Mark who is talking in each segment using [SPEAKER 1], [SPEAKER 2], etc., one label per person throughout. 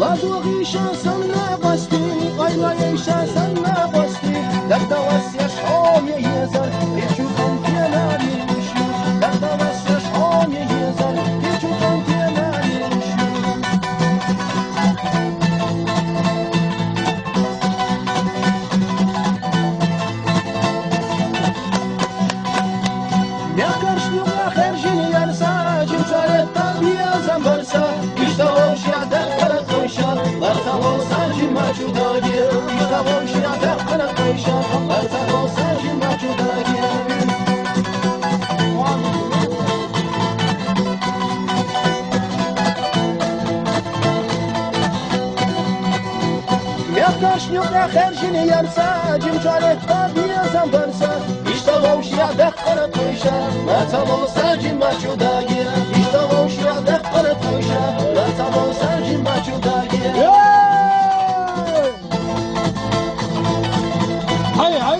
[SPEAKER 1] دوغی شانسن نبستی قایلای شانسن نبستی در دوستی شام یزر هیچو کم پیاناریشی در دوستی شام یزر هیچو کم پیاناریشی میاکرش میوه خرجینی یرسا جمشاره تابیازم برسا iştahım şiyatek kara koyşa Vartavol sancı maçudagi İştahım şiyatek kara koyşa Vartavol sancı maçudagi Miyakaş nyukla kherjini yarsa Cimcaret tabiyazam barsa İştahım şiyatek kara koyşa Vartavol sancı maçudagi İştahım şiyatek kara koyşa Vartavol sancı maçudagi Hay hay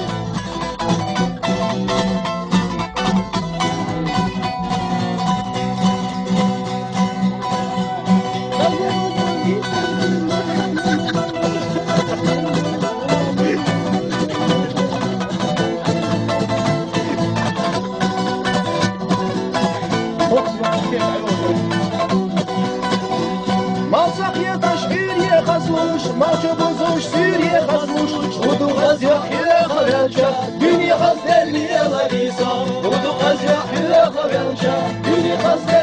[SPEAKER 1] Malsakye taşviriye kazmış, malçı bozmuş, sürüye kazmış. Udu gaz yakire havelca, dünya gaz derliye larisa. Udu gaz yakire havelca, dünya gaz derliye